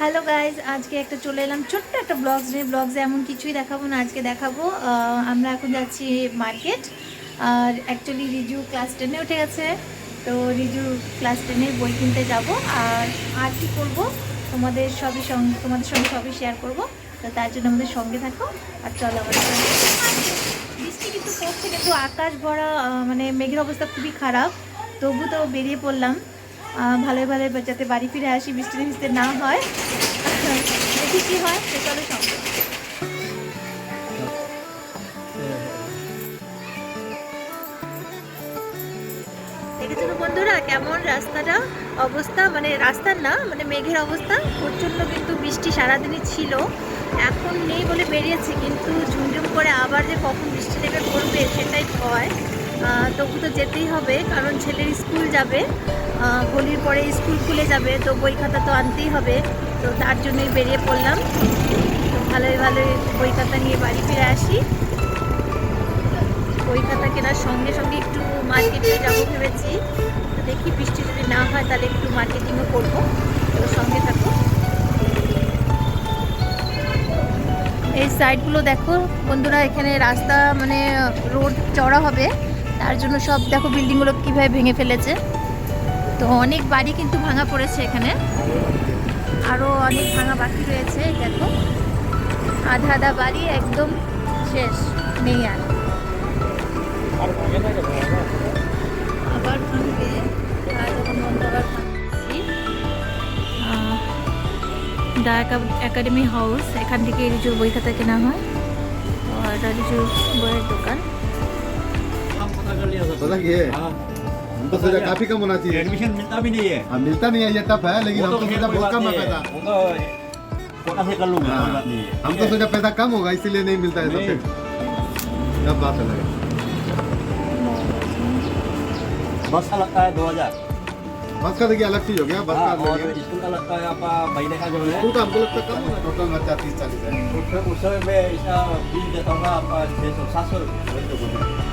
Hello guys, আজকে একটা চলে এলাম ছোট্ট একটা ব্লগস নিয়ে। ব্লগসে এমন কিছুই দেখাবো না, আজকে দেখাবো আমরা এখন যাচ্ছি মার্কেট। আর অ্যাকচুয়ালি রিজু ক্লাস 10-এ উঠে গেছে, তো রিজু ক্লাস 10-এর বই কিনতে যাব। আর কি করব তোমাদের সঙ্গে সবই শেয়ার করব। তো তার জন্য আমাদের সঙ্গে থাকো আর চলো আমাদের সঙ্গে। বৃষ্টি কিন্তু পড়ছে, কিন্তু আকাশ ভরা, মানে মেঘের অবস্থা খুবই খারাপ। তবু তো বেরিয়ে পড়লাম ভালোই ভালোই, যাতে বাড়ি ফিরে আসি, বৃষ্টিতে ভিজতে না হয়। দেখি কি হয়, সে চলো সঙ্গে। দেখেছো তো বন্ধুরা কেমন রাস্তাটা অবস্থা, মানে রাস্তার না, মানে মেঘের অবস্থা প্রচণ্ড। কিন্তু বৃষ্টি সারাদিনই ছিল, এখন নেই বলে বেরিয়েছি, কিন্তু ঝুমঝুম করে আবার যে কখন বৃষ্টি নেমে পড়বে সেটাই ভয়। তবু তো যেতেই হবে, কারণ ছেলের স্কুল যাবে, হোলির পরে স্কুল খুলে যাবে, তো বই খাতা তো আনতেই হবে। তো তার জন্যই বেরিয়ে পড়লাম। তো ভালোই ভালোই বই খাতা নিয়ে বাড়ি ফিরে আসি। বই খাতা কেনার সঙ্গে সঙ্গে একটু মার্কেটে যাবো ভেবেছি। তো দেখি বৃষ্টি যদি না হয় তাহলে একটু মার্কেটিংও করবো, তো সঙ্গে থাকো। এই সাইডগুলো দেখো বন্ধুরা, এখানে রাস্তা মানে রোড চড়া হবে, তার জন্য সব দেখো বিল্ডিংগুলো কীভাবে ভেঙে ফেলেছে। তো অনেক বাড়ি কিন্তু ভাঙা পড়েছে এখানে, আরও অনেক ভাঙা বাকি রয়েছে। এই দেখো আধা আধা বাড়ি একদম শেষ, নেই আর। আবার ভাঙবে, যখন বন্ধ আবার ভাঙছি। দ্য একাডেমি হাউস, এখান থেকে রিজুর বই খাতা কেনা হয়। আর রিজুর বইয়ের দোকান। पता क्या है? हमको सोचा काफी कम होना चाहिए। एडमिशन मिलता भी नहीं है। हाँ मिलता नहीं है, ये टफ है, लेकिन हमको सोचा बहुत कम है पैसा। वो तो कोटा से कर लूंगा, कोई बात नहीं है। हम तो सोचा पैसा कम होगा इसीलिए नहीं मिलता है सबसे। तब बात अलग है। बस का लगता है 2000। बस का देखिए अलग चीज हो गया, बस का हाँ, अलग और है। स्कूल का लगता है आपका महीने का जो है। स्कूल का हमको लगता है कम होगा, टोटल खर्चा 30-40 है। उस समय में इसका बिल देता हूँ आपका 600-700 रुपये। वही तो बोल रहे हैं।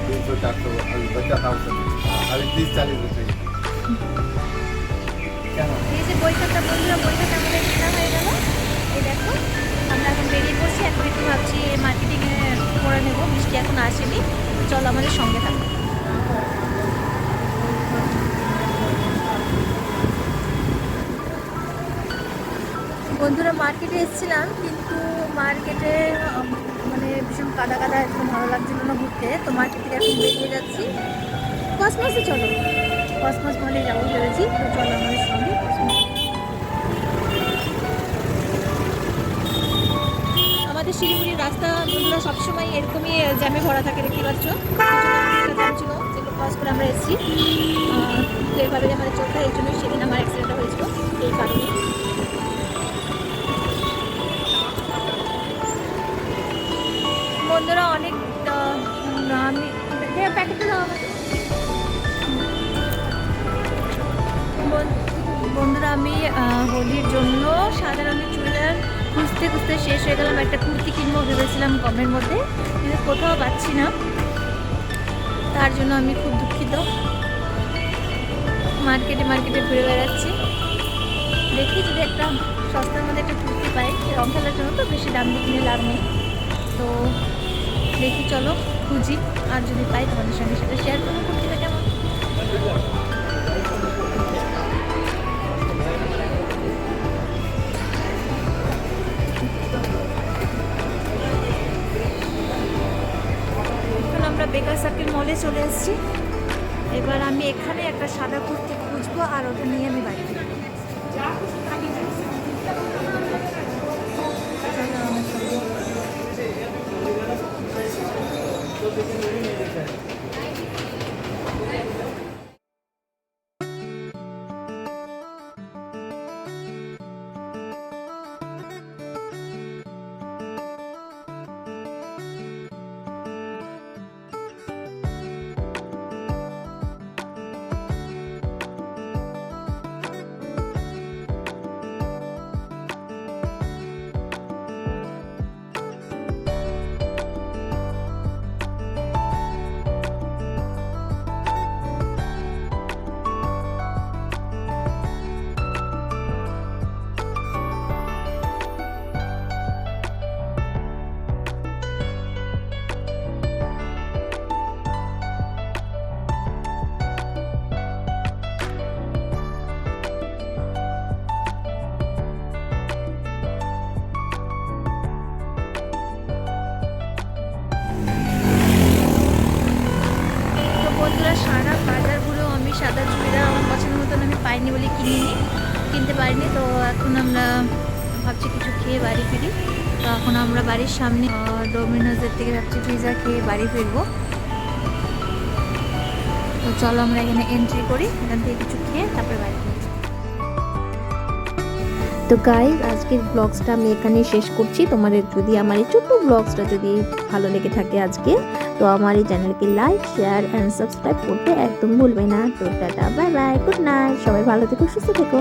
300-400 अभी बच्चा था उस समय, अभी 30-40 रुपये। এই যে বই খাতা বন্ধুরা, বই খাতা আমাদের কেনা হয়ে গেল। এই দেখো আমরা এখন বেরিয়ে পড়ছি, এখন একটু ভাবছি মার্কেটিংয়ে করে নেবো। বৃষ্টি এখন আসেনি, চলো আমাদের সঙ্গে থাকো। বন্ধুরা মার্কেটে এসেছিলাম, কিন্তু মার্কেটে মানে ভীষণ কাদা কাদা, একদম ভালো লাগছিল না ঘুরতে। তো মার্কেট থেকে এখন বেরিয়ে যাচ্ছি কসমসে। চলো কসমস মলে যাবো ভেবেছি, তো চলো আমাদের সঙ্গে কসমস। আমাদের শিলিগুড়ির রাস্তা বন্ধুরা সবসময় এরকমই জ্যামে ভরা থাকে, দেখতে পাচ্ছ। জ্যাম ছিল, যেগুলো ক্রস করে আমরা এসেছি। তো এভাবে আমাদের চলতে হয়, এই জন্যই সেদিন আমার অ্যাক্সিডেন্টটা হয়েছিল, এই কারণে। বন্ধুরা অনেক আমি প্যাকেটটা দাও আমাকে। বন্ধুরা আমি হোলির জন্য সাদা রঙের চুড়িদার খুঁজতে খুঁজতে শেষ হয়ে গেলাম। একটা কুর্তি কিনবো ভেবেছিলাম কমের মধ্যে, কিন্তু কোথাও পাচ্ছি না, তার জন্য আমি খুব দুঃখিত। মার্কেটে মার্কেটে ঘুরে বেড়াচ্ছি, দেখি যদি একটা সস্তার মধ্যে একটা কুর্তি পাই রং খেলার জন্য। তো বেশি দাম দিয়ে কিনে লাভ নেই, তো দেখি চলো খুঁজি, আর যদি পাই তোমাদের সঙ্গে সেটা শেয়ার করবো কুর্তিটা কেমন। এখন আমরা বেকার সার্কেল মলে চলে এসেছি। এবার আমি এখানে একটা সাদা কুর্তি খুঁজবো, আর ওটা নিয়ে আমি বাড়ি ফিরবো। পাইনি বলে কিনতে পারিনি। তো এখন আমরা ভাবছি কিছু খেয়ে বাড়ি ফিরি। তো এখন আমরা বাড়ির সামনে ডোমিনোজের থেকে ভাবছি পিৎজা খেয়ে বাড়ি ফিরবো। তো চলো আমরা এখানে এন্ট্রি করি, এখান থেকে কিছু খেয়ে তারপরে বাড়ি ফিরি। তো গাইজ আজকের ব্লগসটা আমি এখানেই শেষ করছি। তোমাদের যদি আমার এই ছোট্ট ব্লগসটা যদি ভালো লেগে থাকে আজকে, তো আমার এই চ্যানেলকে লাইক, শেয়ার অ্যান্ড সাবস্ক্রাইব করতে একদম ভুলবে না। তো tata, bye bye, good night, সবাই ভালো থেকো, সুস্থ থেকো।